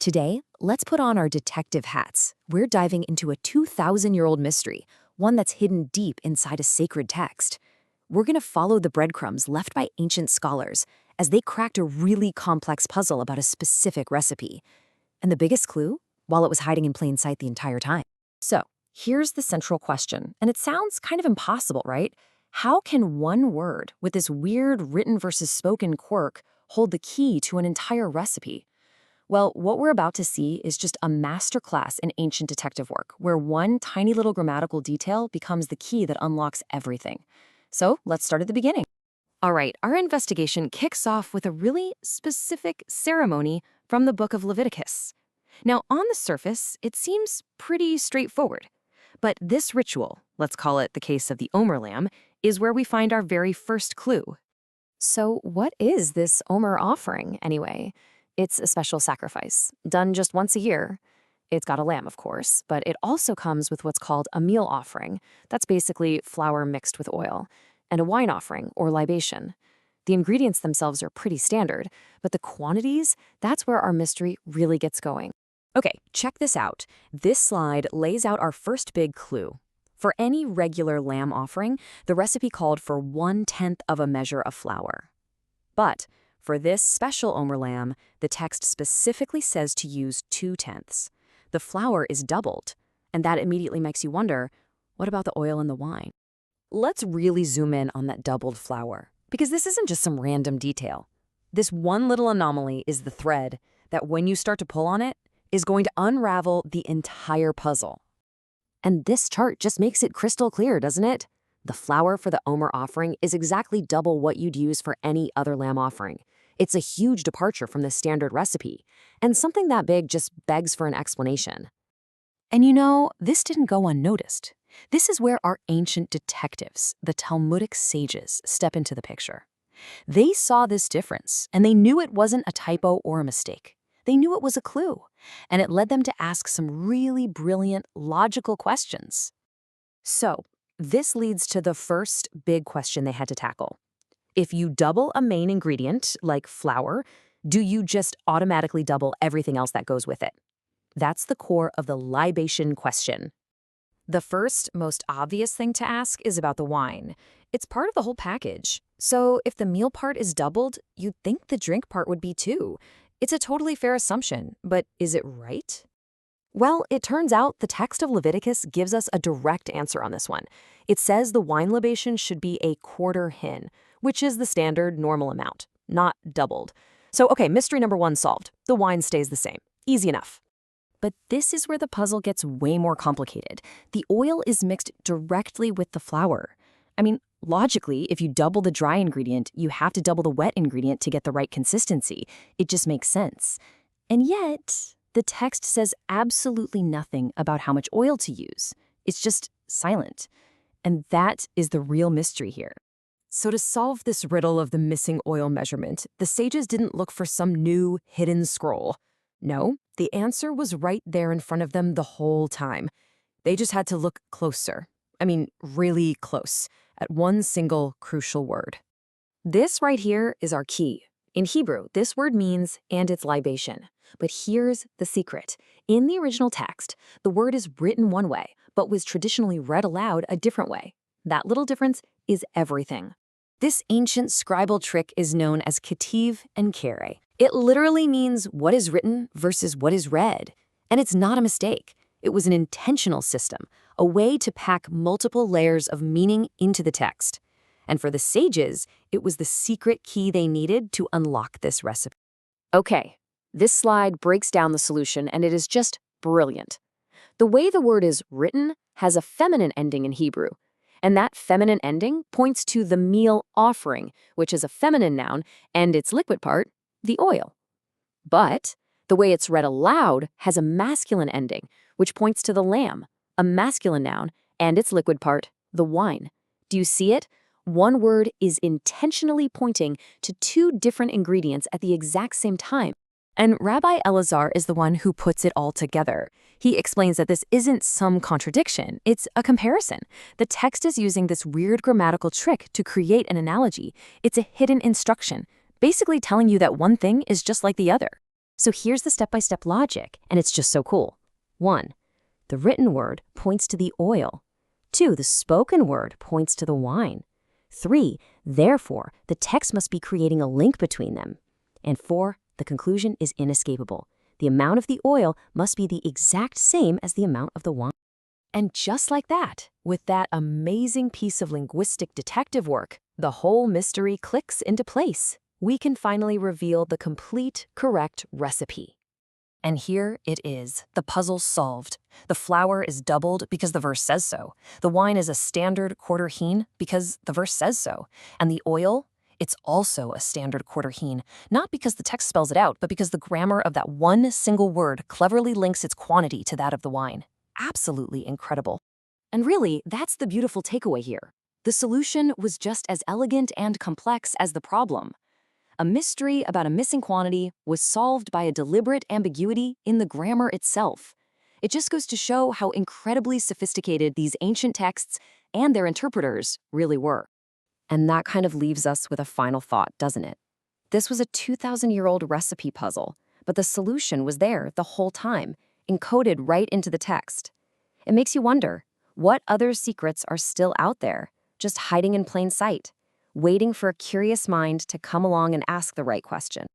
Today, let's put on our detective hats. We're diving into a 2,000-year-old mystery, one that's hidden deep inside a sacred text. We're going to follow the breadcrumbs left by ancient scholars as they cracked a really complex puzzle about a specific recipe. And the biggest clue? While it was hiding in plain sight the entire time. So, here's the central question, and it sounds kind of impossible, right? How can one word with this weird written versus spoken quirk hold the key to an entire recipe? Well, what we're about to see is just a masterclass in ancient detective work, where one tiny little grammatical detail becomes the key that unlocks everything. So, let's start at the beginning. All right, our investigation kicks off with a really specific ceremony from the book of Leviticus. Now, on the surface, it seems pretty straightforward. But this ritual, let's call it the case of the Omer lamb, is where we find our very first clue. So, what is this Omer offering, anyway? It's a special sacrifice, done just once a year. It's got a lamb, of course, but it also comes with what's called a meal offering. That's basically flour mixed with oil, and a wine offering, or libation. The ingredients themselves are pretty standard, but the quantities, that's where our mystery really gets going. Okay, check this out. This slide lays out our first big clue. For any regular lamb offering, the recipe called for 1/10 of a measure of flour. But for this special Omer lamb, the text specifically says to use 2/10. The flour is doubled, and that immediately makes you wonder, what about the oil and the wine? Let's really zoom in on that doubled flour, because this isn't just some random detail. This one little anomaly is the thread that when you start to pull on it, is going to unravel the entire puzzle. And this chart just makes it crystal clear, doesn't it? The flour for the Omer offering is exactly double what you'd use for any other lamb offering. It's a huge departure from the standard recipe, and something that big just begs for an explanation. And you know, this didn't go unnoticed. This is where our ancient detectives, the Talmudic sages, step into the picture. They saw this difference, and they knew it wasn't a typo or a mistake. They knew it was a clue, and it led them to ask some really brilliant, logical questions. So, this leads to the first big question they had to tackle. If you double a main ingredient, like flour, do you just automatically double everything else that goes with it? That's the core of the libation question. The first, most obvious thing to ask is about the wine. It's part of the whole package. So, if the meal part is doubled, you'd think the drink part would be too. It's a totally fair assumption, but is it right? Well, it turns out the text of Leviticus gives us a direct answer on this one. It says the wine libation should be a quarter-hin, which is the standard normal amount, not doubled. So, okay, mystery number one solved. The wine stays the same. Easy enough. But this is where the puzzle gets way more complicated. The oil is mixed directly with the flour. I mean, logically, if you double the dry ingredient, you have to double the wet ingredient to get the right consistency. It just makes sense. And yet, the text says absolutely nothing about how much oil to use. It's just silent. And that is the real mystery here. So to solve this riddle of the missing oil measurement, the sages didn't look for some new hidden scroll. No, the answer was right there in front of them the whole time. They just had to look closer. I mean, really close, at one single crucial word. This right here is our key. In Hebrew, this word means, and it's libation. But here's the secret. In the original text, the word is written one way, but was traditionally read aloud a different way. That little difference is everything. This ancient scribal trick is known as ketiv and kere. It literally means what is written versus what is read. And it's not a mistake. It was an intentional system, a way to pack multiple layers of meaning into the text. And for the sages, it was the secret key they needed to unlock this recipe. Okay, this slide breaks down the solution, and it is just brilliant. The way the word is written has a feminine ending in Hebrew, and that feminine ending points to the meal offering, which is a feminine noun, and its liquid part, the oil. But the way it's read aloud has a masculine ending, which points to the lamb, a masculine noun, and its liquid part, the wine. Do you see it? One word is intentionally pointing to two different ingredients at the exact same time. And Rabbi Elazar is the one who puts it all together. He explains that this isn't some contradiction, it's a comparison. The text is using this weird grammatical trick to create an analogy. It's a hidden instruction, basically telling you that one thing is just like the other. So here's the step-by-step logic, and it's just so cool. 1. The written word points to the oil. 2. The spoken word points to the wine. 3. Therefore, the text must be creating a link between them. And 4. The conclusion is inescapable. The amount of the oil must be the exact same as the amount of the wine. And just like that, with that amazing piece of linguistic detective work, the whole mystery clicks into place. We can finally reveal the complete, correct recipe. And here it is, the puzzle solved. The flour is doubled because the verse says so. The wine is a standard quarter-hin because the verse says so. And the oil, it's also a standard quarter-hin, not because the text spells it out, but because the grammar of that one single word cleverly links its quantity to that of the wine. Absolutely incredible. And really, that's the beautiful takeaway here. The solution was just as elegant and complex as the problem. A mystery about a missing quantity was solved by a deliberate ambiguity in the grammar itself. It just goes to show how incredibly sophisticated these ancient texts and their interpreters really were. And that kind of leaves us with a final thought, doesn't it? This was a 2,000-year-old recipe puzzle, but the solution was there the whole time, encoded right into the text. It makes you wonder, what other secrets are still out there, just hiding in plain sight, waiting for a curious mind to come along and ask the right question?